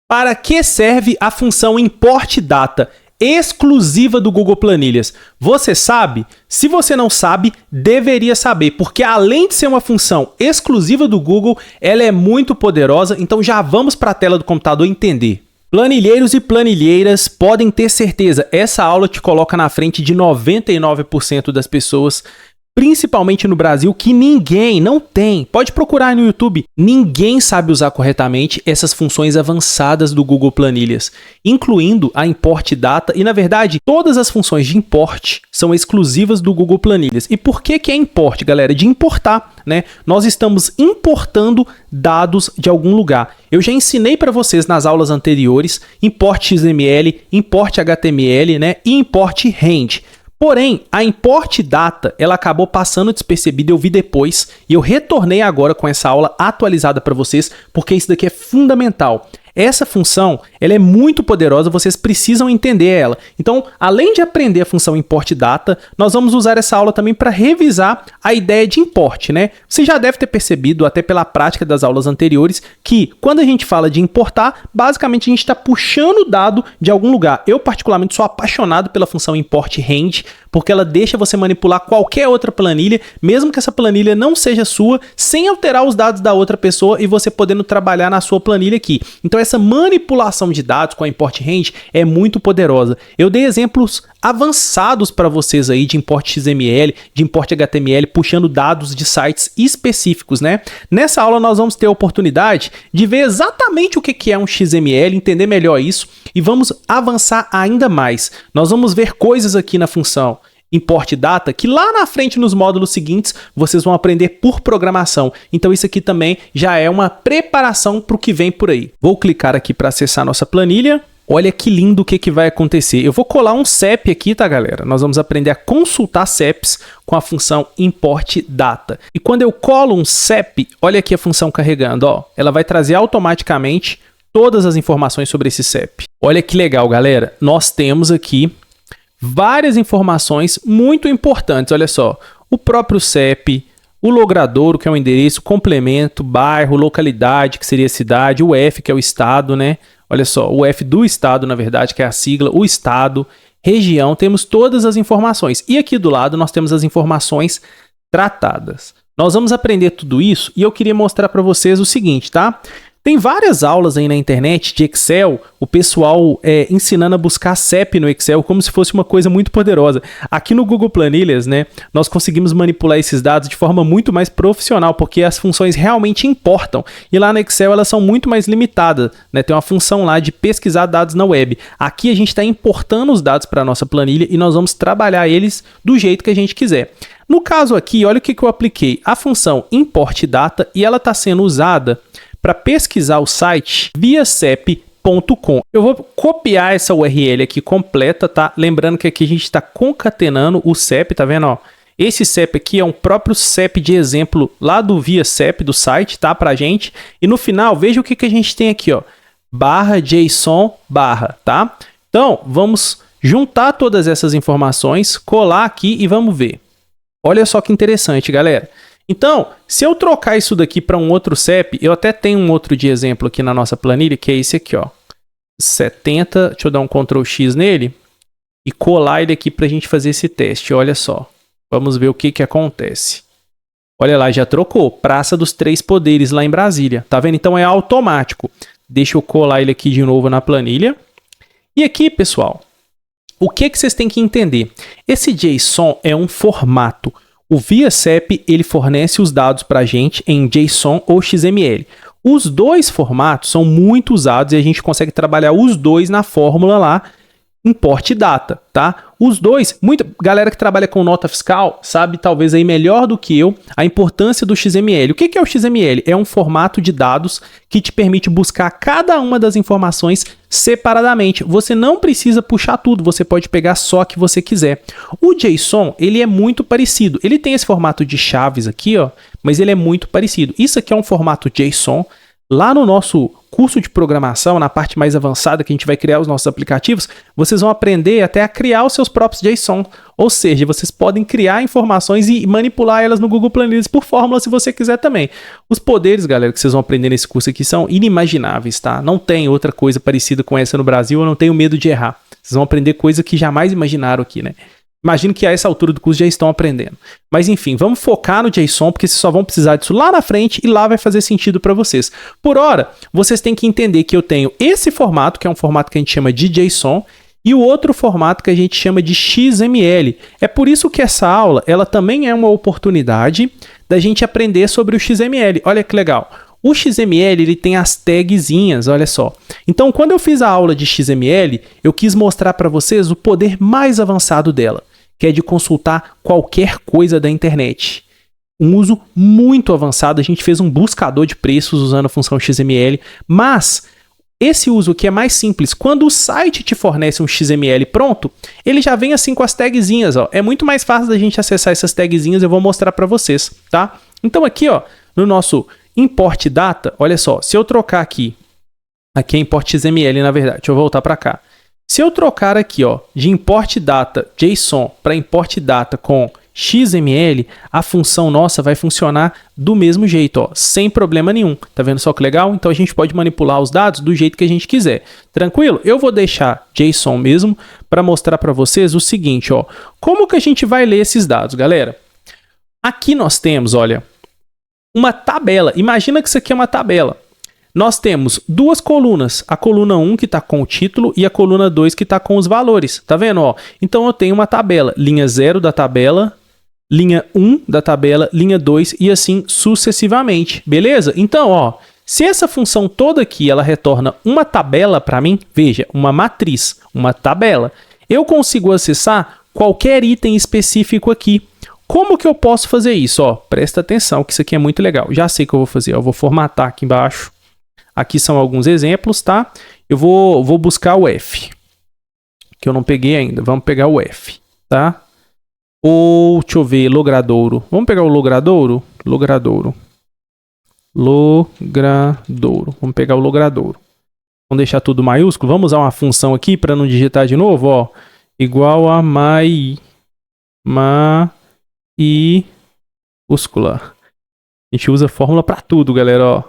Para que serve a função import data exclusiva do Google Planilhas? Você sabe? Se você não sabe, deveria saber, porque além de ser uma função exclusiva do Google, ela é muito poderosa, então já vamos para a tela do computador entender. Planilheiros e planilheiras podem ter certeza, essa aula te coloca na frente de 99% das pessoas, principalmente no Brasil, que ninguém, não tem, pode procurar no YouTube, ninguém sabe usar corretamente essas funções avançadas do Google Planilhas, incluindo a import data e, na verdade, todas as funções de import são exclusivas do Google Planilhas. E por que é import, galera? De importar, né? Nós estamos importando dados de algum lugar. Eu já ensinei para vocês nas aulas anteriores, import XML, import HTML, né? E import range. Porém, a import data, ela acabou passando despercebida, eu vi depois, e eu retornei agora com essa aula atualizada para vocês, porque isso daqui é fundamental. Essa função, ela é muito poderosa, vocês precisam entender ela. Então, além de aprender a função import data, nós vamos usar essa aula também para revisar a ideia de import, né? Você já deve ter percebido, até pela prática das aulas anteriores, que quando a gente fala de importar, basicamente a gente está puxando o dado de algum lugar. Eu, particularmente, sou apaixonado pela função import range, porque ela deixa você manipular qualquer outra planilha, mesmo que essa planilha não seja sua, sem alterar os dados da outra pessoa e você podendo trabalhar na sua planilha aqui. Então, essa manipulação de dados com a import range é muito poderosa. Eu dei exemplos avançados para vocês aí de import XML, de import HTML, puxando dados de sites específicos, né? Nessa aula nós vamos ter a oportunidade de ver exatamente o que é um XML, entender melhor isso e vamos avançar ainda mais. Nós vamos ver coisas aqui na função import data, que lá na frente nos módulos seguintes vocês vão aprender por programação. Então isso aqui também já é uma preparação para o que vem por aí. Vou clicar aqui para acessar nossa planilha. Olha que lindo o que vai acontecer. Eu vou colar um CEP aqui, tá, galera? Nós vamos aprender a consultar CEPs com a função import data. E quando eu colo um CEP, olha aqui a função carregando, ó. Ela vai trazer automaticamente todas as informações sobre esse CEP. Olha que legal, galera. Nós temos aqui várias informações muito importantes, olha só, o próprio CEP, o logradouro, que é o endereço, complemento, bairro, localidade, que seria a cidade, o F, que é o estado, né? Olha só, o F do estado, na verdade, que é a sigla, o estado, região, temos todas as informações. E aqui do lado nós temos as informações tratadas. Nós vamos aprender tudo isso e eu queria mostrar para vocês o seguinte, tá? Tem várias aulas aí na internet de Excel, o pessoal ensinando a buscar CEP no Excel como se fosse uma coisa muito poderosa. Aqui no Google Planilhas, né, nós conseguimos manipular esses dados de forma muito mais profissional, porque as funções realmente importam. E lá no Excel elas são muito mais limitadas, né? Tem uma função lá de pesquisar dados na web. Aqui a gente está importando os dados para a nossa planilha e nós vamos trabalhar eles do jeito que a gente quiser. No caso aqui, olha o que eu apliquei. A função import data e ela está sendo usada para pesquisar o site viacep.com. Eu vou copiar essa URL aqui completa, tá? Lembrando que aqui a gente está concatenando o CEP, tá vendo? Ó? Esse CEP aqui é um próprio CEP de exemplo lá do viacep do site, tá? Pra gente. E no final, veja o que a gente tem aqui, ó. /JSON/, tá? Então, vamos juntar todas essas informações, colar aqui e vamos ver. Olha só que interessante, galera. Então, se eu trocar isso daqui para um outro CEP, eu até tenho um outro de exemplo aqui na nossa planilha, que é esse aqui, ó. 70, deixa eu dar um Ctrl X nele e colar ele aqui para a gente fazer esse teste. Olha só, vamos ver o que acontece. Olha lá, já trocou. Praça dos Três Poderes lá em Brasília. Tá vendo? Então é automático. Deixa eu colar ele aqui de novo na planilha. E aqui, pessoal, o que vocês têm que entender? Esse JSON é um formato. O viacep, ele fornece os dados para a gente em JSON ou XML. Os dois formatos são muito usados e a gente consegue trabalhar os dois na fórmula lá, import data, tá? Os dois, muita galera que trabalha com nota fiscal sabe talvez aí melhor do que eu a importância do XML. O que é o XML? É um formato de dados que te permite buscar cada uma das informações separadamente. Você não precisa puxar tudo, você pode pegar só que você quiser. O JSON, ele é muito parecido. Ele tem esse formato de chaves aqui, ó, mas ele é muito parecido. Isso aqui é um formato JSON. Lá no nosso curso de programação, na parte mais avançada que a gente vai criar os nossos aplicativos, vocês vão aprender até a criar os seus próprios JSON. Ou seja, vocês podem criar informações e manipular elas no Google Planilhas por fórmula se você quiser também. Os poderes, galera, que vocês vão aprender nesse curso aqui são inimagináveis, tá? Não tem outra coisa parecida com essa no Brasil, eu não tenho medo de errar. Vocês vão aprender coisa que jamais imaginaram aqui, né? Imagino que a essa altura do curso já estão aprendendo. Mas enfim, vamos focar no JSON, porque vocês só vão precisar disso lá na frente e lá vai fazer sentido para vocês. Por hora, vocês têm que entender que eu tenho esse formato, que é um formato que a gente chama de JSON, e o outro formato que a gente chama de XML. É por isso que essa aula, ela também é uma oportunidade da gente aprender sobre o XML. Olha que legal. O XML, ele tem as tagzinhas, olha só. Então, quando eu fiz a aula de XML, eu quis mostrar para vocês o poder mais avançado dela, que é de consultar qualquer coisa da internet. Um uso muito avançado, a gente fez um buscador de preços usando a função XML, mas esse uso aqui é mais simples. Quando o site te fornece um XML pronto, ele já vem assim com as tagzinhas, ó. É muito mais fácil da gente acessar essas tagzinhas, eu vou mostrar para vocês, tá? Então aqui, ó, no nosso import data, olha só, se eu trocar aqui é import XML, na verdade, deixa eu voltar para cá. Se eu trocar aqui, ó, de import data JSON para import data com XML, a função nossa vai funcionar do mesmo jeito, ó, sem problema nenhum. Tá vendo só que legal? Então a gente pode manipular os dados do jeito que a gente quiser. Tranquilo? Eu vou deixar JSON mesmo para mostrar para vocês o seguinte, ó. Como que a gente vai ler esses dados, galera? Aqui nós temos, olha, uma tabela. Imagina que isso aqui é uma tabela. Nós temos duas colunas, a coluna 1 que está com o título e a coluna 2 que está com os valores. Tá vendo? Ó? Então eu tenho uma tabela, linha 0 da tabela, linha 1 da tabela, linha 2 e assim sucessivamente. Beleza? Então, ó, se essa função toda aqui ela retorna uma tabela para mim, veja, uma matriz, uma tabela, eu consigo acessar qualquer item específico aqui. Como que eu posso fazer isso? Ó, presta atenção que isso aqui é muito legal. Já sei o que eu vou fazer. Eu vou formatar aqui embaixo. Aqui são alguns exemplos, tá? Eu vou buscar o F, que eu não peguei ainda. Vamos pegar o F, tá? Ou, deixa eu ver, logradouro. Vamos pegar o logradouro? Logradouro. Vamos pegar o logradouro. Vamos deixar tudo maiúsculo. Vamos usar uma função aqui para não digitar de novo, ó. Igual a maiúscula. A gente usa fórmula para tudo, galera, ó.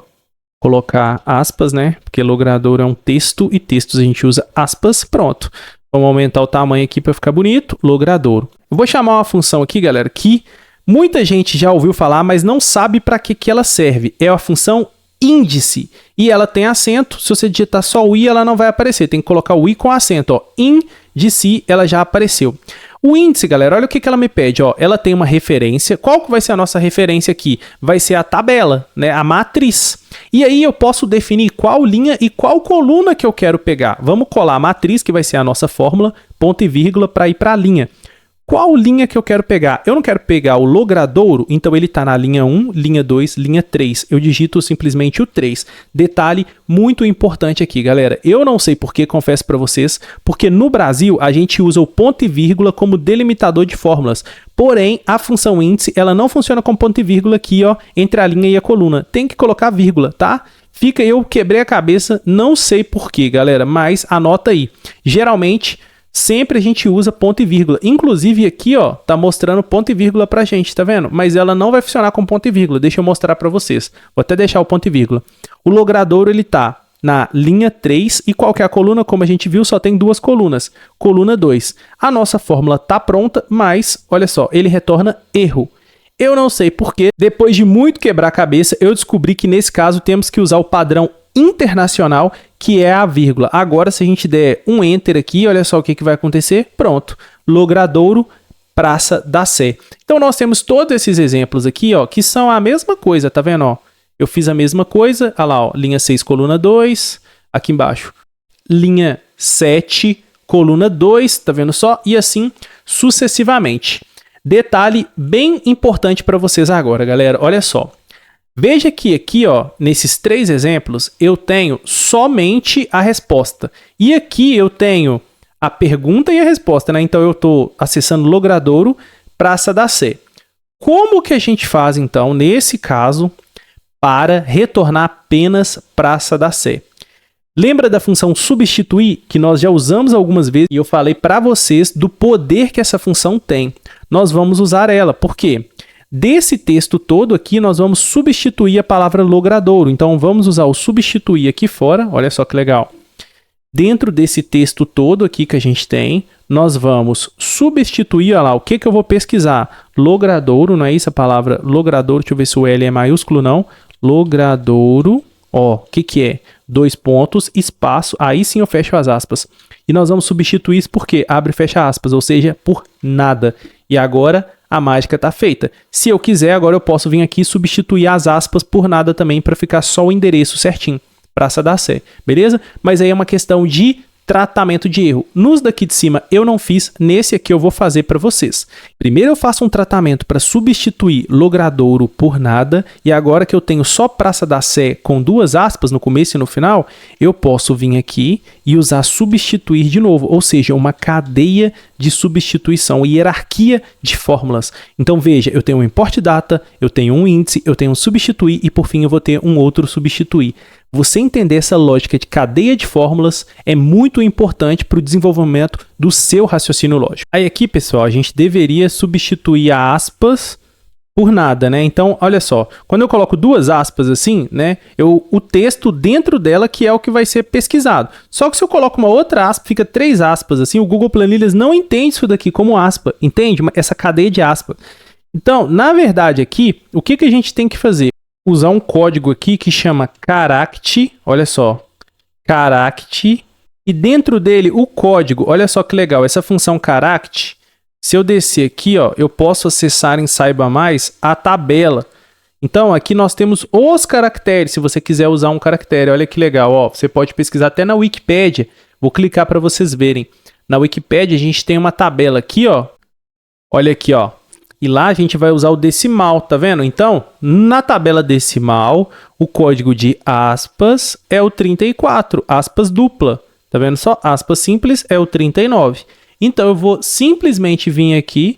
Colocar aspas, né? Porque logradouro é um texto e textos a gente usa aspas, pronto. Vamos aumentar o tamanho aqui para ficar bonito, logradouro. Eu vou chamar uma função aqui, galera, que muita gente já ouviu falar, mas não sabe para que ela serve. É a função índice. E ela tem acento. Se você digitar só o i, ela não vai aparecer. Tem que colocar o i com acento, ó. Índice, ela já apareceu. O índice, galera, olha o que ela me pede, ó. Ela tem uma referência. Qual que vai ser a nossa referência aqui? Vai ser a tabela, né? A matriz. E aí eu posso definir qual linha e qual coluna que eu quero pegar. Vamos colar a matriz, que vai ser a nossa fórmula, ponto e vírgula, para ir para a linha. Qual linha que eu quero pegar? Eu não quero pegar o logradouro, então ele está na linha 1, linha 2, linha 3. Eu digito simplesmente o 3. Detalhe muito importante aqui, galera. Eu não sei por que, confesso para vocês, porque no Brasil a gente usa o ponto e vírgula como delimitador de fórmulas. Porém, a função índice, ela não funciona com ponto e vírgula aqui, ó, entre a linha e a coluna. Tem que colocar vírgula, tá? Fica, eu quebrei a cabeça, não sei por que, galera, mas anota aí. Geralmente, sempre a gente usa ponto e vírgula. Inclusive aqui, ó, tá mostrando ponto e vírgula pra gente, tá vendo? Mas ela não vai funcionar com ponto e vírgula. Deixa eu mostrar pra vocês. Vou até deixar o ponto e vírgula. O logradouro, ele tá na linha 3 e qual que é a coluna? Como a gente viu, só tem duas colunas. Coluna 2. A nossa fórmula tá pronta, mas, olha só, ele retorna erro. Eu não sei porquê. Depois de muito quebrar a cabeça, eu descobri que nesse caso temos que usar o padrão internacional, que é a vírgula. Agora, se a gente der um enter aqui, olha só o que vai acontecer. Pronto. Logradouro, Praça da Sé. Então, nós temos todos esses exemplos aqui, ó, que são a mesma coisa, tá vendo? Ó, eu fiz a mesma coisa. Olha lá, ó, linha 6, coluna 2. Aqui embaixo, linha 7, coluna 2, tá vendo só? E assim sucessivamente. Detalhe bem importante para vocês agora, galera. Olha só. Veja que aqui, ó, nesses 3 exemplos, eu tenho somente a resposta. E aqui eu tenho a pergunta e a resposta, né? Então eu estou acessando logradouro, Praça da Sé. Como que a gente faz, então, nesse caso, para retornar apenas Praça da Sé? Lembra da função substituir, que nós já usamos algumas vezes e eu falei para vocês do poder que essa função tem. Nós vamos usar ela, por quê? Desse texto todo aqui, nós vamos substituir a palavra logradouro. Então, vamos usar o substituir aqui fora. Olha só que legal. Dentro desse texto todo aqui que a gente tem, nós vamos substituir, olha lá, o que eu vou pesquisar? Logradouro, não é isso a palavra logradouro? Deixa eu ver se o L é maiúsculo, não. Logradouro, ó, o que é? 2 pontos, espaço, aí sim eu fecho as aspas. E nós vamos substituir isso por quê? Abre e fecha aspas, ou seja, por nada. E agora a mágica está feita. Se eu quiser, agora eu posso vir aqui e substituir as aspas por nada também para ficar só o endereço certinho. Praça da Sé, beleza? Mas aí é uma questão de tratamento de erro. Nos daqui de cima eu não fiz, nesse aqui eu vou fazer para vocês. Primeiro eu faço um tratamento para substituir logradouro por nada, e agora que eu tenho só Praça da Sé com 2 aspas no começo e no final, eu posso vir aqui e usar substituir de novo, ou seja, uma cadeia de substituição, hierarquia de fórmulas. Então veja, eu tenho um import data, eu tenho um índice, eu tenho um substituir e por fim eu vou ter um outro substituir. Você entender essa lógica de cadeia de fórmulas é muito importante para o desenvolvimento do seu raciocínio lógico. Aí aqui, pessoal, a gente deveria substituir a aspas por nada, né? Então, olha só, quando eu coloco 2 aspas assim, né, o texto dentro dela que é o que vai ser pesquisado. Só que se eu coloco uma outra aspa, fica 3 aspas assim, o Google Planilhas não entende isso daqui como aspa, entende? Essa cadeia de aspas. Então, na verdade aqui, o que a gente tem que fazer? Usar um código aqui que chama charact, olha só, charact, e dentro dele o código, olha só que legal, essa função charact, se eu descer aqui, ó, eu posso acessar em Saiba Mais a tabela. Então, aqui nós temos os caracteres, se você quiser usar um caractere, olha que legal, ó, você pode pesquisar até na Wikipédia, vou clicar para vocês verem. Na Wikipédia a gente tem uma tabela aqui, ó, olha aqui, ó. E lá a gente vai usar o decimal, tá vendo? Então, na tabela decimal, o código de aspas é o 34, aspas dupla. Tá vendo só? Aspas simples é o 39. Então, eu vou simplesmente vir aqui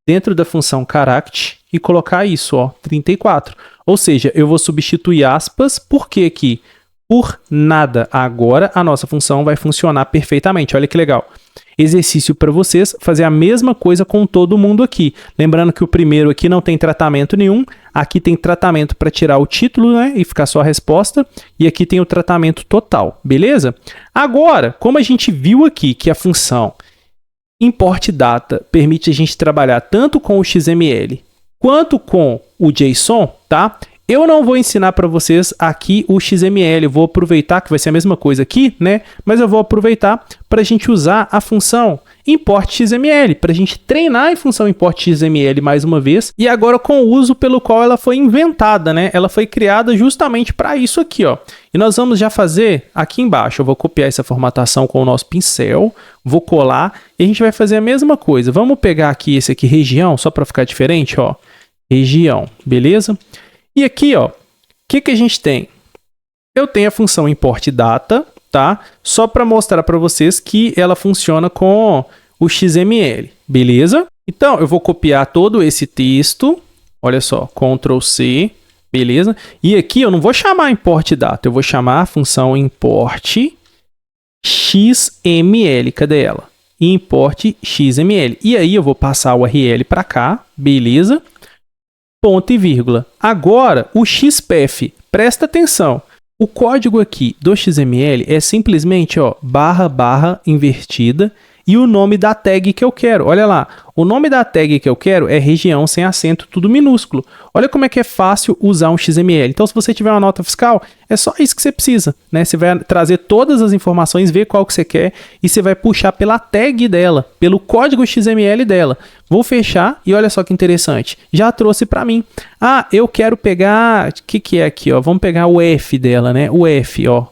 dentro da função charact e colocar isso, ó, 34. Ou seja, eu vou substituir aspas, por que aqui? Por nada. Agora, a nossa função vai funcionar perfeitamente. Olha que legal. Exercício para vocês, fazer a mesma coisa com todo mundo aqui. Lembrando que o primeiro aqui não tem tratamento nenhum, aqui tem tratamento para tirar o título, né, e ficar só a resposta, e aqui tem o tratamento total, beleza? Agora, como a gente viu aqui que a função import data permite a gente trabalhar tanto com o XML quanto com o JSON, tá? Eu não vou ensinar para vocês aqui o XML, eu vou aproveitar, que vai ser a mesma coisa aqui, né? Mas eu vou aproveitar para a gente usar a função import XML, para a gente treinar em função import XML mais uma vez, e agora com o uso pelo qual ela foi inventada, né? Ela foi criada justamente para isso aqui, ó. E nós vamos já fazer aqui embaixo, eu vou copiar essa formatação com o nosso pincel, vou colar, e a gente vai fazer a mesma coisa. Vamos pegar aqui esse aqui, região, só para ficar diferente, ó. Região, beleza? E aqui, ó, o que a gente tem? Eu tenho a função import data, tá? Só para mostrar para vocês que ela funciona com o XML, beleza? Então, eu vou copiar todo esse texto, olha só, Ctrl C, beleza? E aqui eu não vou chamar import data, eu vou chamar a função import XML, cadê ela? Import XML. E aí eu vou passar o URL para cá, beleza? Ponto e vírgula. Agora, o XPath, presta atenção. O código aqui do XML é simplesmente, ó, barra invertida e o nome da tag que eu quero. Olha lá, o nome da tag que eu quero é região sem acento, tudo minúsculo. Olha como é que é fácil usar um XML. Então, se você tiver uma nota fiscal, é só isso que você precisa, né? Você vai trazer todas as informações, ver qual que você quer e você vai puxar pela tag dela, pelo código XML dela. Vou fechar e olha só que interessante. Já trouxe para mim. Ah, eu quero pegar... O que é aqui, ó? Vamos pegar o F dela, né? O F, ó.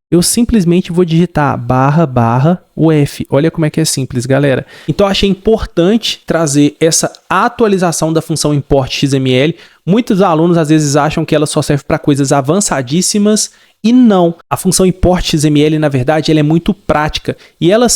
Eu simplesmente vou digitar barra o F. Olha como é que é simples, galera. Então, eu achei importante trazer essa atualização da função import XML. Muitos alunos, às vezes, acham que ela só serve para coisas avançadíssimas e não. A função import XML, na verdade, ela é muito prática. E ela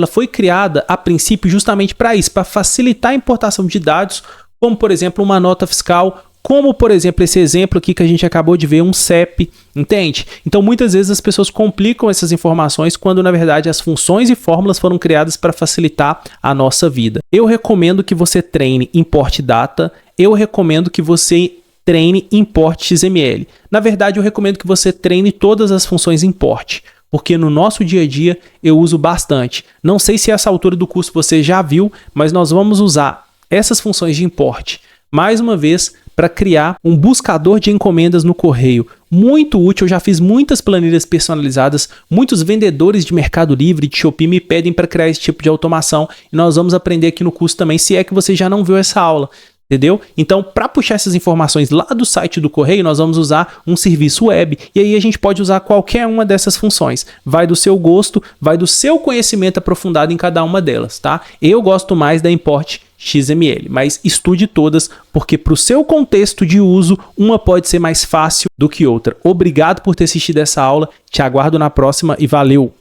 foi criada, a princípio, justamente para isso, para facilitar a importação de dados, como, por exemplo, uma nota fiscal como, por exemplo, esse exemplo aqui que a gente acabou de ver, um CEP, entende? Então, muitas vezes as pessoas complicam essas informações quando, na verdade, as funções e fórmulas foram criadas para facilitar a nossa vida. Eu recomendo que você treine import data, eu recomendo que você treine import XML. Na verdade, eu recomendo que você treine todas as funções import, porque no nosso dia a dia eu uso bastante. Não sei se essa altura do curso você já viu, mas nós vamos usar essas funções de import, mais uma vez, para criar um buscador de encomendas no correio. Muito útil, eu já fiz muitas planilhas personalizadas, muitos vendedores de Mercado Livre, de Shopee me pedem para criar esse tipo de automação e nós vamos aprender aqui no curso também, se é que você já não viu essa aula. Entendeu? Então, para puxar essas informações lá do site do correio, nós vamos usar um serviço web. E aí a gente pode usar qualquer uma dessas funções. Vai do seu gosto, vai do seu conhecimento aprofundado em cada uma delas, tá? Eu gosto mais da import XML, mas estude todas, porque para o seu contexto de uso, uma pode ser mais fácil do que outra. Obrigado por ter assistido essa aula, te aguardo na próxima e valeu!